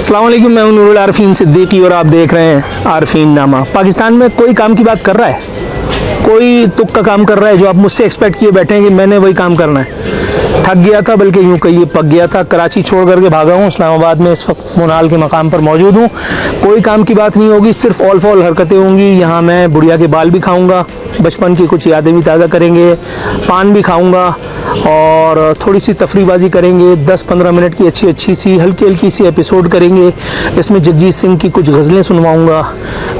अस्सलाम वालेकुम, मैं हूं नूरुल आरफीन सिद्दीकी और आप देख रहे हैं आरफीन नामा। पाकिस्तान में कोई काम की बात कर रहा है, कोई तुक का काम कर रहा है जो आप मुझसे एक्सपेक्ट किए बैठे हैं कि मैंने वही काम करना है। थक गया था, बल्कि यूँ कहिए पक गया था। कराची छोड़ करके भागा हूँ, इस्लामाबाद में इस वक्त मुनाल के मकाम पर मौजूद हूँ। कोई काम की बात नहीं होगी, सिर्फ ऑल फॉल हरकतें होंगी। यहाँ मैं बुढ़िया के बाल भी खाऊँगा, बचपन की कुछ यादें भी ताज़ा करेंगे, पान भी खाऊँगा और थोड़ी सी तफरीबाजी करेंगे। 10-15 मिनट की अच्छी सी हल्की सी एपिसोड करेंगे। इसमें जगजीत सिंह की कुछ गज़लें सुनवाऊँगा,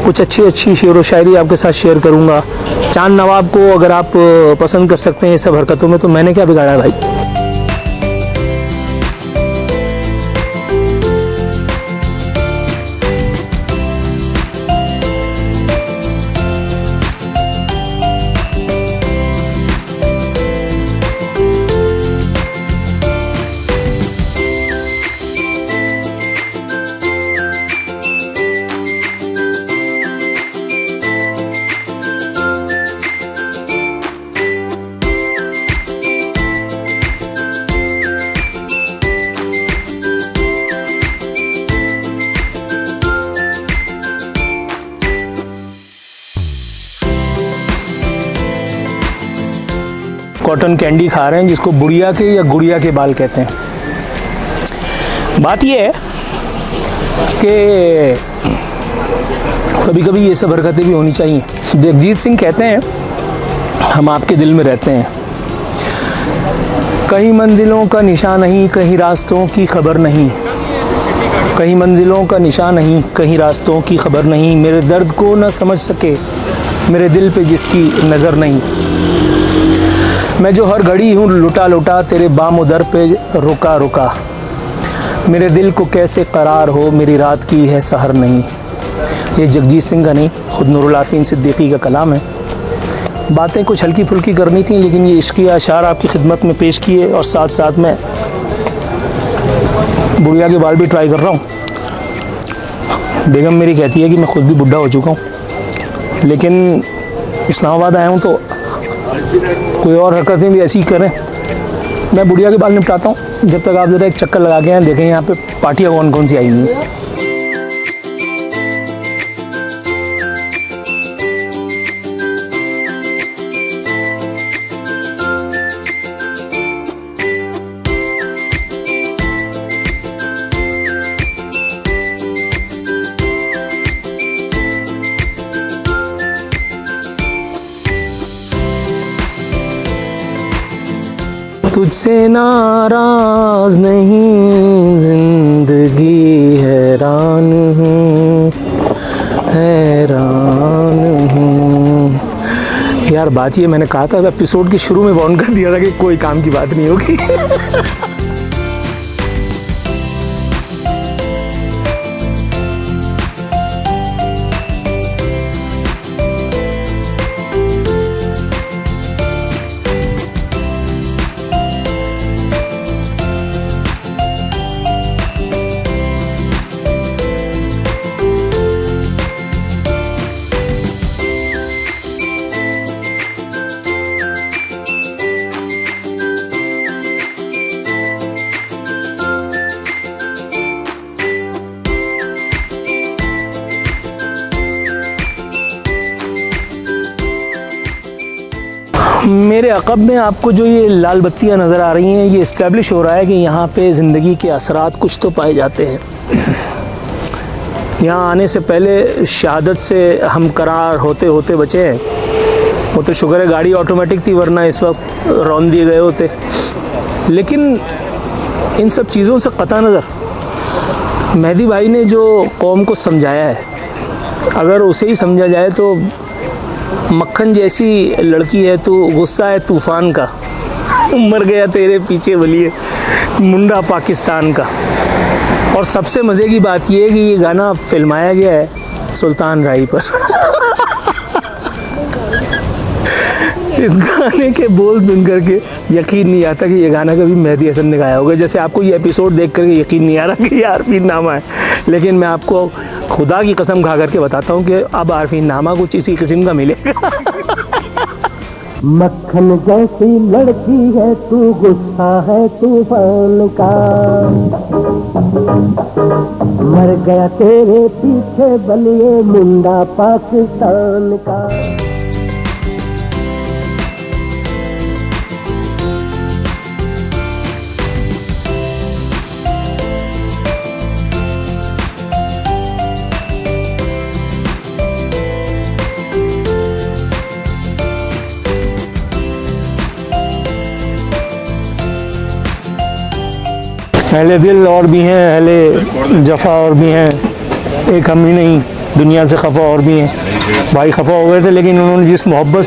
कुछ अच्छी शेर व शायरी आपके साथ शेयर करूँगा। चांद नवाब को अगर आप पसंद कर सकते हैं ये सब हरकतों में, तो मैंने क्या बिगाड़ा है भाई। कॉटन कैंडी खा रहे हैं, जिसको बुढ़िया के या गुड़िया के बाल कहते हैं। बात यह है कि कभी कभी ये सब हरकतें भी होनी चाहिए। जगजीत सिंह कहते हैं, हम आपके दिल में रहते हैं। कहीं मंजिलों का निशान नहीं, कहीं रास्तों की खबर नहीं। कहीं मंजिलों का निशान नहीं, कहीं रास्तों की खबर नहीं। मेरे दर्द को न समझ सके मेरे दिल पे जिसकी नज़र नहीं। मैं जो हर घड़ी हूँ लुटा तेरे बामुदर पे रुका रुका। मेरे दिल को कैसे करार हो, मेरी रात की है सहर नहीं। ये जगजीत सिंह का नहीं, खुद नूरुल आरफीन सिद्दीकी का कलाम है। बातें कुछ हल्की फुल्की करनी थी, लेकिन ये इश्किया अशार आपकी खिदमत में पेश किए और साथ साथ में बुढ़िया के बाल भी ट्राई कर रहा हूँ। बेगम मेरी कहती है कि मैं खुद भी बुढ़ा हो चुका हूँ, लेकिन इस्लामाबाद आया हूँ तो कोई और हरकतें भी ऐसी करें। मैं बुढ़िया के बाल निपटाता हूँ, जब तक आप ज़रा एक चक्कर लगा के देखें यहाँ पे पार्टियाँ कौन कौन सी आई हुई हैं। तुझसे नाराज नहीं, जिंदगी हैरान हूँ यार। बात ये, मैंने कहा था एपिसोड के शुरू में वार्न कर दिया था कि कोई काम की बात नहीं होगी। मेरे अक़ब में आपको जो ये लाल बत्तियाँ नज़र आ रही हैं, ये इस्टेब्लिश हो रहा है कि यहाँ पे ज़िंदगी के असरात कुछ तो पाए जाते हैं। यहाँ आने से पहले शहादत से हम करार होते होते बचे हैं। वो तो शुक्र है गाड़ी ऑटोमेटिक थी, वरना इस वक्त रौंद दिए गए होते। लेकिन इन सब चीज़ों से कता नज़र मेहदी भाई ने जो कौम को समझाया है, अगर उसे ही समझा जाए तो मक्खन जैसी लड़की है तू, गुस्सा है तूफ़ान का, मर गया तेरे पीछे बलिए मुंडा पाकिस्तान का। और सबसे मज़े की बात यह है कि ये गाना फिल्माया गया है सुल्तान राही पर। इस गाने के बोल सुन करके यकीन नहीं आता कि ये गाना कभी मेहदी हसन ने गाया होगा। जैसे आपको ये एपिसोड देख करके यकीन नहीं आ रहा कि ये आरफीन नामा है, लेकिन मैं आपको खुदा की कसम खा करके बताता हूँ कि अब आरफीन नामा कुछ इसी किस्म का मिलेगा। मक्खन जैसी लड़की है तू, गुस्सा है तूफान का। मर गया तेरे पीछे बलिए मुंडा पाकिस्तान का। अहले दिल और भी हैं, अहले जफ़ा और भी हैं, एक हम ही नहीं, दुनिया से खफा और भी हैं। भाई खफा हो गए थे, लेकिन उन्होंने जिस मोहब्बत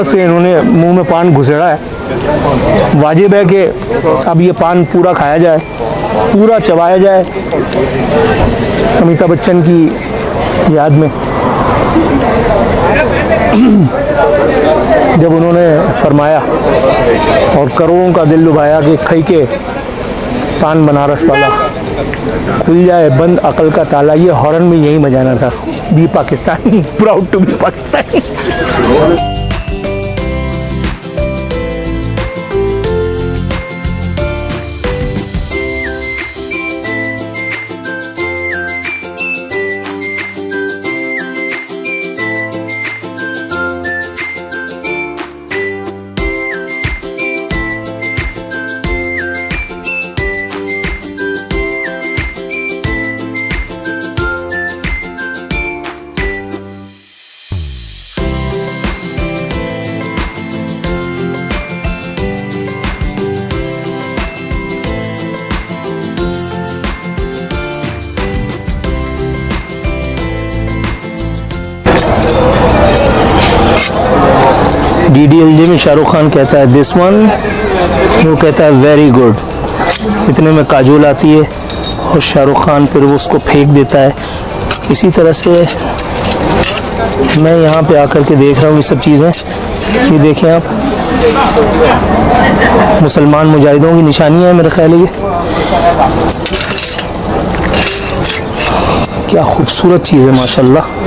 से इन्होंने मुंह में पान घुसेड़ा है, वाजिब है कि अब ये पान पूरा खाया जाए, पूरा चबाया जाए अमिताभ बच्चन की याद में। जब उन्होंने फरमाया और करोड़ों का दिल लुभाया कि खई के पान बनारस वाला, खुल जाए बंद अकल का ताला, ये हॉर्न में यही बजाना था। Be Pakistani, proud to be Pakistani. DDLJ में शाहरुख खान कहता है दिस वन, वो कहता है वेरी गुड। इतने में काजोल आती है और शाहरुख खान फिर वो उसको फेंक देता है। इसी तरह से मैं यहाँ पे आकर के देख रहा हूँ ये सब चीज़ें। ये देखें आप, मुसलमान मुजाहिदों की निशानियाँ हैं मेरे ख्याल ये। क्या खूबसूरत चीज़ है माशाल्लाह।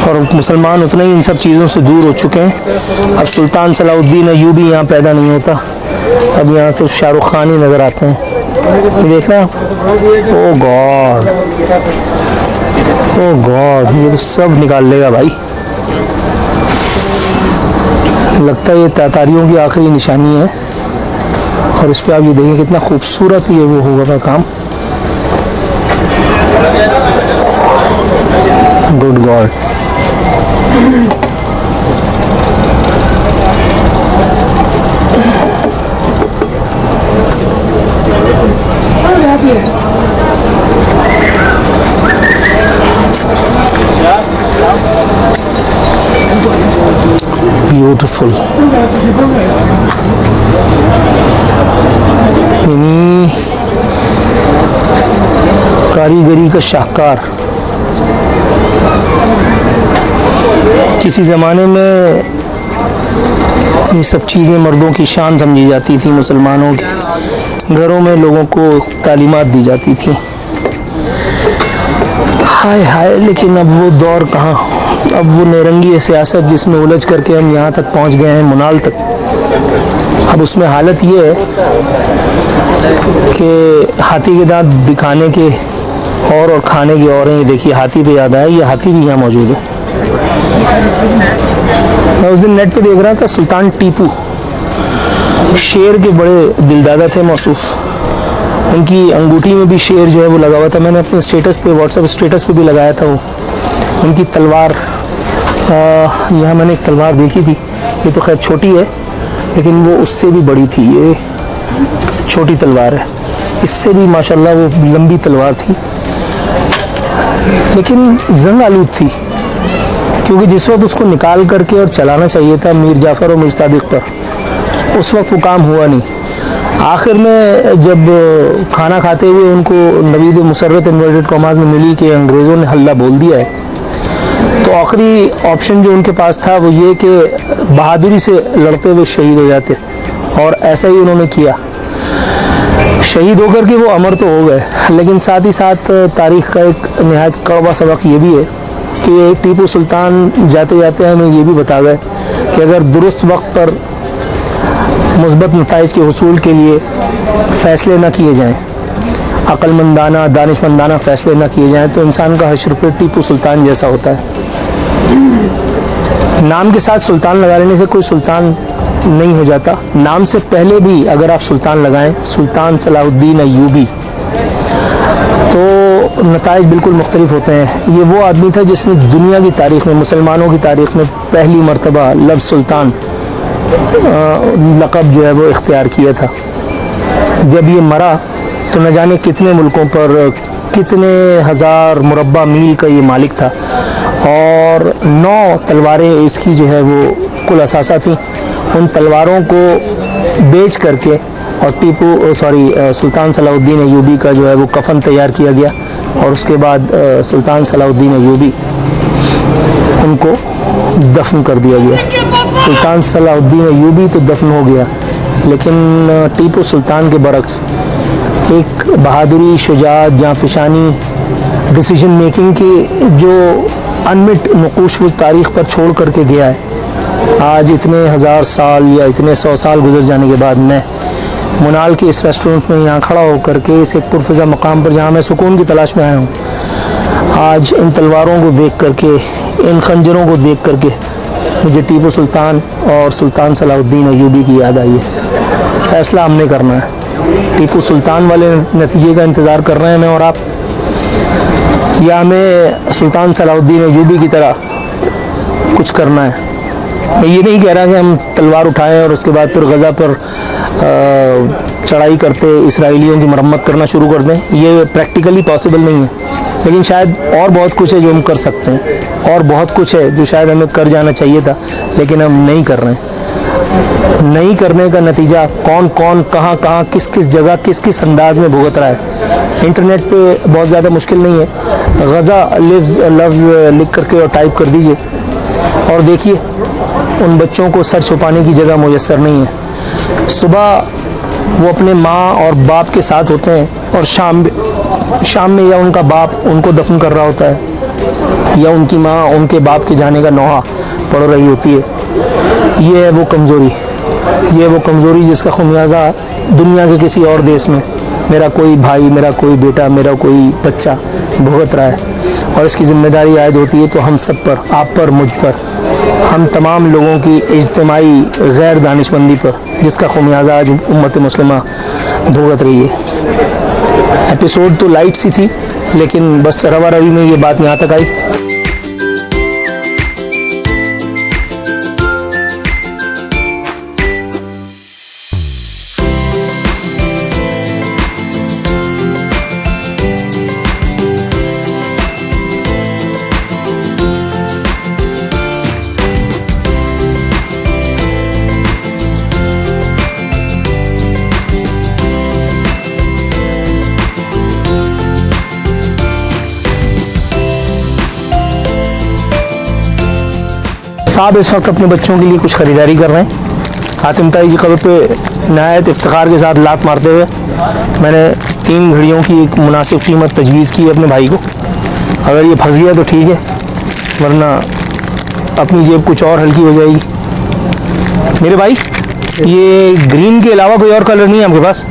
और मुसलमान उतने ही इन सब चीज़ों से दूर हो चुके हैं। अब सुल्तान सलाउद्दीन अय्यूबी यहाँ पैदा नहीं होता, अब यहाँ सिर्फ शाहरुख खान ही नज़र आते हैं। ये देख रहे हैं, ओ गॉड, ओ गॉड, ये तो सब निकाल लेगा भाई। लगता है ये तातारियों की आखिरी निशानी है। और इस पर आप ये देखें कितना खूबसूरत ये वो होगा था काम। Good God. ब्यूटीफुल। यानी कारीगरी का शाहकार। किसी ज़माने में ये सब चीज़ें मर्दों की शान समझी जाती थी, मुसलमानों के घरों में लोगों को तालीमात दी जाती थी। हाय हाय, लेकिन अब वो दौर कहाँ। अब वो नेरंगी सियासत जिसमें उलझ करके हम यहाँ तक पहुँच गए हैं, मुनाल तक। अब उसमें हालत ये है कि हाथी के दांत दिखाने के और खाने के और हैं। ये देखिए, हाथी पे याद आया, ये हाथी भी यहाँ मौजूद है। मैं उस दिन नेट पे देख रहा था, सुल्तान टीपू शेर के बड़े दिलदादा थे मौसूफ। उनकी अंगूठी में भी शेर जो है वो लगा हुआ था। मैंने अपने स्टेटस पे, व्हाट्सएप स्टेटस पे भी लगाया था वो। उनकी तलवार, यहाँ मैंने एक तलवार देखी थी, ये तो खैर छोटी है लेकिन वो उससे भी बड़ी थी। ये छोटी तलवार है, इससे भी माशाल्लाह वो लंबी तलवार थी, लेकिन जंग आलूद थी। क्योंकि जिस वक्त उसको निकाल करके और चलाना चाहिए था मीर जाफ़र और मीर सादिक पर, उस वक्त वो काम हुआ नहीं। आखिर में जब खाना खाते हुए उनको नवीद मुसर्रत इन्वर्टेड कॉमास में मिली कि अंग्रेज़ों ने हल्ला बोल दिया है, तो आखिरी ऑप्शन जो उनके पास था वो ये कि बहादुरी से लड़ते हुए शहीद हो जाते, और ऐसा ही उन्होंने किया। शहीद होकर के वो अमर तो हो गए, लेकिन साथ ही साथ तारीख़ का एक नहायत कड़वा सबक ये भी है कि टीपू सुल्तान जाते जाते हमें ये भी बता गए कि अगर दुरुस्त वक्त पर मुस्बत नताइज के हुसूल के लिए फ़ैसले न किए जाएँ, अक्लमंदाना दानिशमंदाना फ़ैसले न किए जाएँ, तो इंसान का हश्र फिर टीपू सुल्तान जैसा होता है। नाम के साथ सुल्तान लगा लेने से कोई सुल्तान नहीं हो जाता। नाम से पहले भी अगर आप सुल्तान लगाएं, सुल्तान सलाहुद्दीन अय्यूबी, तो नताइज बिल्कुल मुख्तलिफ होते हैं। ये वो आदमी था जिसने दुनिया की तारीख़ में, मुसलमानों की तारीख़ में पहली मरतबा लफ्ज़ सुल्तान लक़ब जो है वो इख्तियार किया था। जब ये मरा तो न जाने कितने मुल्कों पर कितने हज़ार मुरब्बा मील का ये मालिक था, और 9 तलवारें इसकी जो है वो कुल असासा थी। उन तलवारों को बेच करके और सुल्तान सलाहुद्दीन अय्यूबी का जो है वो कफन तैयार किया गया, और उसके बाद सुल्तान सलाहुद्दीन अय्यूबी उनको दफन कर दिया गया। सुल्तान सलाहुद्दीन अय्यूबी तो दफन हो गया, लेकिन टीपू सुल्तान के बरक्स एक बहादुरी, शुजाअत, जांफिशानी, डिसीजन मेकिंग की जो अनमिट नक़ूश वो तारीख़ पर छोड़ करके गया है। आज इतने हज़ार साल या इतने 100 साल गुजर जाने के बाद मैं मुनाल के इस रेस्टोरेंट में यहाँ खड़ा होकर के इस एक पुरफ़िज़ा मकाम पर जहाँ मैं सुकून की तलाश में आया हूँ, आज इन तलवारों को देख करके, इन खंजरों को देख करके मुझे टीपू सुल्तान और सुल्तान सलाहुद्दीन अय्यूबी की याद आई है। फ़ैसला हमने करना है। टीपू सुल्तान वाले नतीजे का इंतज़ार कर रहे हैं मैं और आप, या हमें सुल्तान सलाहुद्दीन अय्यूबी की तरह कुछ करना है। मैं ये नहीं कह रहा कि हम तलवार उठाएं और उसके बाद फिर गज़ा पर चढ़ाई करते इसराइलियों की मरम्मत करना शुरू कर दें, ये प्रैक्टिकली पॉसिबल नहीं है। लेकिन शायद और बहुत कुछ है जो हम कर सकते हैं, और बहुत कुछ है जो शायद हमें कर जाना चाहिए था, लेकिन हम नहीं कर रहे हैं। नहीं करने का नतीजा कौन कौन कहाँ कहाँ किस किस जगह किस किस अंदाज में भुगत रहा है। इंटरनेट पे बहुत ज़्यादा मुश्किल नहीं है, गज़ा लफ्ज़ लिख करके और टाइप कर दीजिए और देखिए उन बच्चों को सर छुपाने की जगह मुयस्सर नहीं है। सुबह वो अपने माँ और बाप के साथ होते हैं, और शाम में या उनका बाप उनको दफन कर रहा होता है, या उनकी माँ उनके बाप के जाने का नोहा पढ़ रही होती है। ये है वो कमज़ोरी जिसका खुमियाजा दुनिया के किसी और देश में मेरा कोई भाई, मेरा कोई बेटा, मेरा कोई बच्चा भुगत रहा है, और इसकी ज़िम्मेदारी आयद होती है तो हम सब पर, आप पर, मुझ पर, हम तमाम लोगों की इज्तिमाई गैर दानिशमंदी पर, जिसका खुमियाजा आज उम्मत मुस्लिमा भुगत रही है। एपिसोड तो लाइट सी थी, लेकिन बस रवा रवी में ये बात यहाँ तक आई। साहब इस वक्त अपने बच्चों के लिए कुछ ख़रीदारी कर रहे हैं। हातिम ताई की खबर पे नहायत इफ्तिखार के साथ लात मारते हुए मैंने 3 घड़ियों की एक मुनासिब कीमत तजवीज़ की अपने भाई को। अगर ये फंस गया तो ठीक है, वरना अपनी जेब कुछ और हल्की हो जाएगी। मेरे भाई, ये ग्रीन के अलावा कोई और कलर नहीं है आपके पास?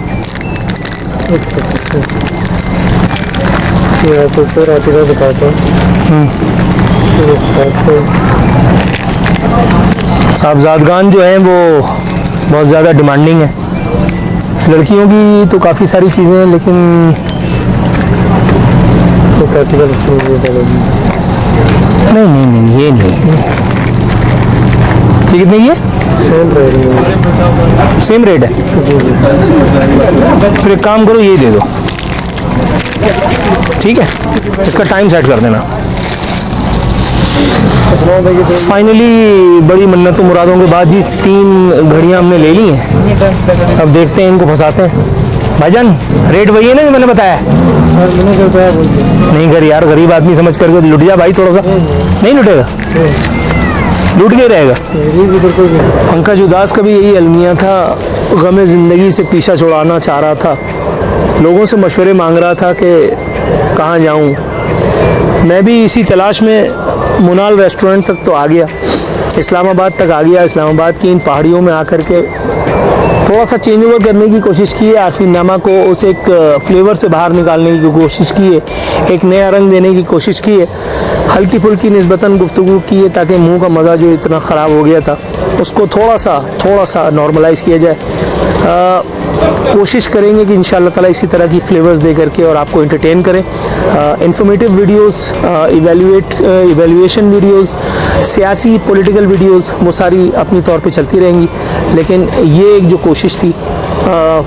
साहबजादगान जो हैं वो बहुत ज़्यादा डिमांडिंग है। लड़कियों की तो काफ़ी सारी चीज़ें हैं, लेकिन नहीं ये नहीं। ये कितने की है? सेम रेट है। फिर एक काम करो, ये दे दो, ठीक है? इसका टाइम सेट कर देना। फाइनली बड़ी मन्नतों मुरादों के बाद जी 3 घड़ियां हमने ले ली हैं। अब देखते हैं, इनको फंसाते हैं। भाईजान, रेट वही है ना जो मैंने बताया? नहीं कर यार, गरीब आदमी समझ करके लुट जा भाई, थोड़ा सा। नहीं लुटेगा, लूट के रहेगा। पंकज उदास का भी यही अलमिया था, गमे ज़िंदगी से पीछा छुड़ाना चाह रहा था, लोगों से मशवरे मांग रहा था कि कहाँ जाऊँ। मैं भी इसी तलाश में मुनाल रेस्टोरेंट तक तो आ गया, इस्लामाबाद तक आ गया। इस्लामाबाद की इन पहाड़ियों में आकर के थोड़ा सा चेंज ओवर करने की कोशिश की है, आरफीन नामा को उस एक फ्लेवर से बाहर निकालने की कोशिश की है, एक नया रंग देने की कोशिश की है, हल्की फुल्की निस्बतन गुफ्तगू की है ताकि मुंह का मज़ा जो इतना ख़राब हो गया था उसको थोड़ा सा नॉर्मलाइज़ किया जाए। कोशिश करेंगे कि इंशाअल्लाह ताला इसी तरह की फ्लेवर्स दे करके और आपको एंटरटेन करें। इंफॉर्मेटिव वीडियोस, इवैल्यूएशन वीडियोस, सियासी पॉलिटिकल वीडियोस वो सारी अपनी तौर पे चलती रहेंगी, लेकिन ये एक जो कोशिश थी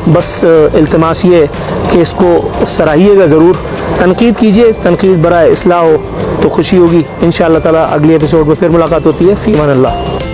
बस इल्तिमास ये है कि इसको सराहिएगा ज़रूर, तनकीद कीजिए, तनकीद बराए इस्लाह हो तो खुशी होगी। इंशाअल्लाह ताला अगले एपिसोड में फिर मुलाकात होती है। फ़ी अमान अल्लाह।